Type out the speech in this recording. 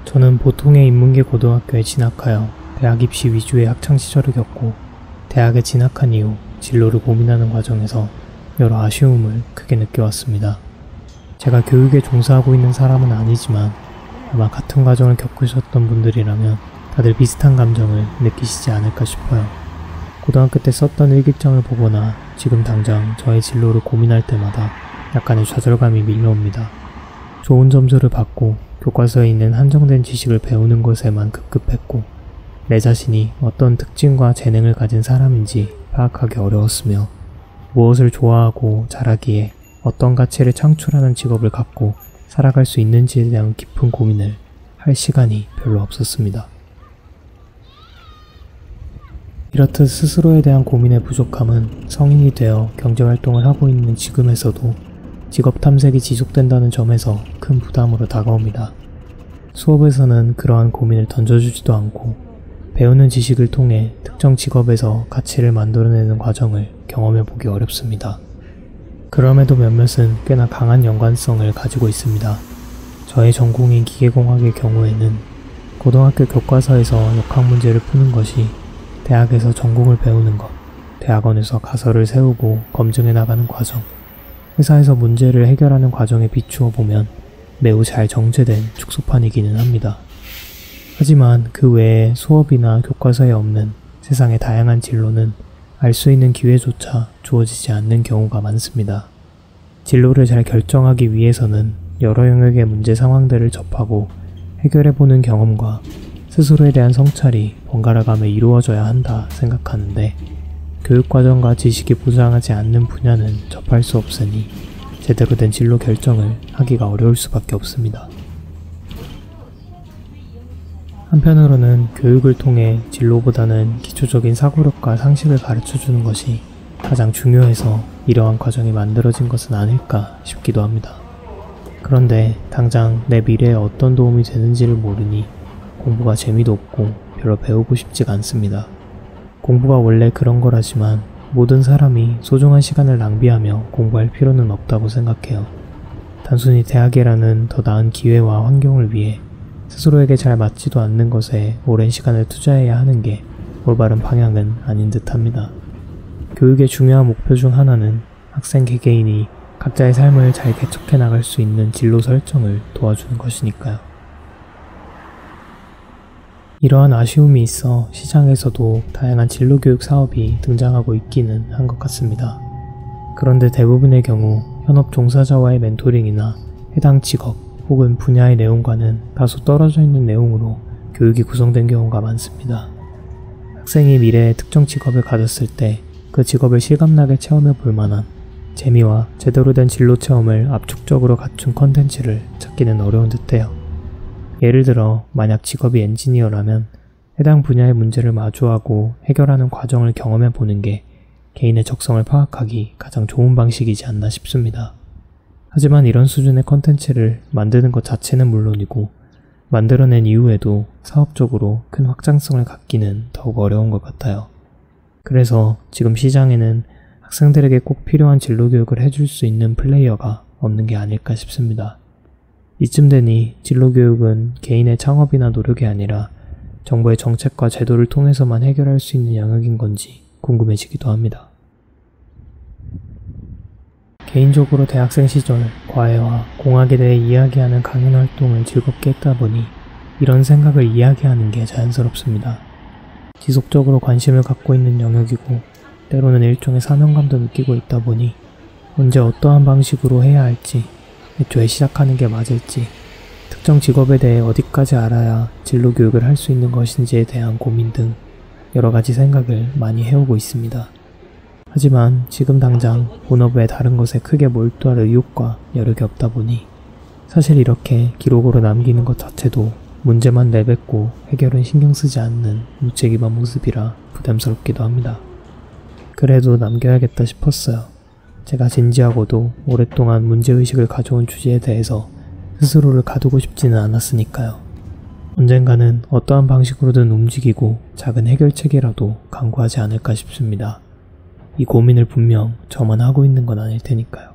저는 보통의 인문계 고등학교에 진학하여 대학 입시 위주의 학창시절을 겪고 대학에 진학한 이후 진로를 고민하는 과정에서 여러 아쉬움을 크게 느껴왔습니다. 제가 교육에 종사하고 있는 사람은 아니지만 아마 같은 과정을 겪으셨던 분들이라면 다들 비슷한 감정을 느끼시지 않을까 싶어요. 고등학교 때 썼던 일기장을 보거나 지금 당장 저의 진로를 고민할 때마다 약간의 좌절감이 밀려옵니다. 좋은 점수를 받고 교과서에 있는 한정된 지식을 배우는 것에만 급급했고 내 자신이 어떤 특징과 재능을 가진 사람인지 파악하기 어려웠으며 무엇을 좋아하고 잘하기에 어떤 가치를 창출하는 직업을 갖고 살아갈 수 있는지에 대한 깊은 고민을 할 시간이 별로 없었습니다. 이렇듯 스스로에 대한 고민의 부족함은 성인이 되어 경제활동을 하고 있는 지금에서도 직업 탐색이 지속된다는 점에서 큰 부담으로 다가옵니다. 수업에서는 그러한 고민을 던져주지도 않고 배우는 지식을 통해 특정 직업에서 가치를 만들어내는 과정을 경험해보기 어렵습니다. 그럼에도 몇몇은 꽤나 강한 연관성을 가지고 있습니다. 저의 전공인 기계공학의 경우에는 고등학교 교과서에서 역학 문제를 푸는 것이 대학에서 전공을 배우는 것, 대학원에서 가설을 세우고 검증해 나가는 과정, 회사에서 문제를 해결하는 과정에 비추어 보면 매우 잘 정제된 축소판이기는 합니다. 하지만 그 외에 수업이나 교과서에 없는 세상의 다양한 진로는 알 수 있는 기회조차 주어지지 않는 경우가 많습니다. 진로를 잘 결정하기 위해서는 여러 영역의 문제 상황들을 접하고 해결해보는 경험과 스스로에 대한 성찰이 번갈아가며 이루어져야 한다 생각하는데 교육과정과 지식이 보장하지 않는 분야는 접할 수 없으니 제대로 된 진로 결정을 하기가 어려울 수밖에 없습니다. 한편으로는 교육을 통해 진로보다는 기초적인 사고력과 상식을 가르쳐주는 것이 가장 중요해서 이러한 과정이 만들어진 것은 아닐까 싶기도 합니다. 그런데 당장 내 미래에 어떤 도움이 되는지를 모르니 공부가 재미도 없고 별로 배우고 싶지가 않습니다. 공부가 원래 그런 거라지만 모든 사람이 소중한 시간을 낭비하며 공부할 필요는 없다고 생각해요. 단순히 대학이라는 더 나은 기회와 환경을 위해 스스로에게 잘 맞지도 않는 것에 오랜 시간을 투자해야 하는 게 올바른 방향은 아닌 듯합니다. 교육의 중요한 목표 중 하나는 학생 개개인이 각자의 삶을 잘 개척해 나갈 수 있는 진로 설정을 도와주는 것이니까요. 이러한 아쉬움이 있어 시장에서도 다양한 진로교육 사업이 등장하고 있기는 한 것 같습니다. 그런데 대부분의 경우 현업 종사자와의 멘토링이나 해당 직업 혹은 분야의 내용과는 다소 떨어져 있는 내용으로 교육이 구성된 경우가 많습니다. 학생이 미래에 특정 직업을 가졌을 때 그 직업을 실감나게 체험해 볼 만한 재미와 제대로 된 진로 체험을 압축적으로 갖춘 컨텐츠를 찾기는 어려운 듯해요. 예를 들어 만약 직업이 엔지니어라면 해당 분야의 문제를 마주하고 해결하는 과정을 경험해 보는 게 개인의 적성을 파악하기 가장 좋은 방식이지 않나 싶습니다. 하지만 이런 수준의 컨텐츠를 만드는 것 자체는 물론이고 만들어낸 이후에도 사업적으로 큰 확장성을 갖기는 더욱 어려운 것 같아요. 그래서 지금 시장에는 학생들에게 꼭 필요한 진로교육을 해줄 수 있는 플레이어가 없는 게 아닐까 싶습니다. 이쯤 되니 진로교육은 개인의 창업이나 노력이 아니라 정부의 정책과 제도를 통해서만 해결할 수 있는 영역인 건지 궁금해지기도 합니다. 개인적으로 대학생 시절 과외와 공학에 대해 이야기하는 강연 활동을 즐겁게 했다 보니 이런 생각을 이야기하는 게 자연스럽습니다. 지속적으로 관심을 갖고 있는 영역이고 때로는 일종의 사명감도 느끼고 있다 보니 언제 어떠한 방식으로 해야 할지, 애초에 시작하는 게 맞을지, 특정 직업에 대해 어디까지 알아야 진로 교육을 할 수 있는 것인지에 대한 고민 등 여러 가지 생각을 많이 해오고 있습니다. 하지만 지금 당장 본업 외 다른 것에 크게 몰두할 의욕과 여력이 없다 보니 사실 이렇게 기록으로 남기는 것 자체도 문제만 내뱉고 해결은 신경 쓰지 않는 무책임한 모습이라 부담스럽기도 합니다. 그래도 남겨야겠다 싶었어요. 제가 진지하고도 오랫동안 문제의식을 가져온 주제에 대해서 스스로를 가두고 싶지는 않았으니까요. 언젠가는 어떠한 방식으로든 움직이고 작은 해결책이라도 강구하지 않을까 싶습니다. 이 고민을 분명 저만 하고 있는 건 아닐 테니까요.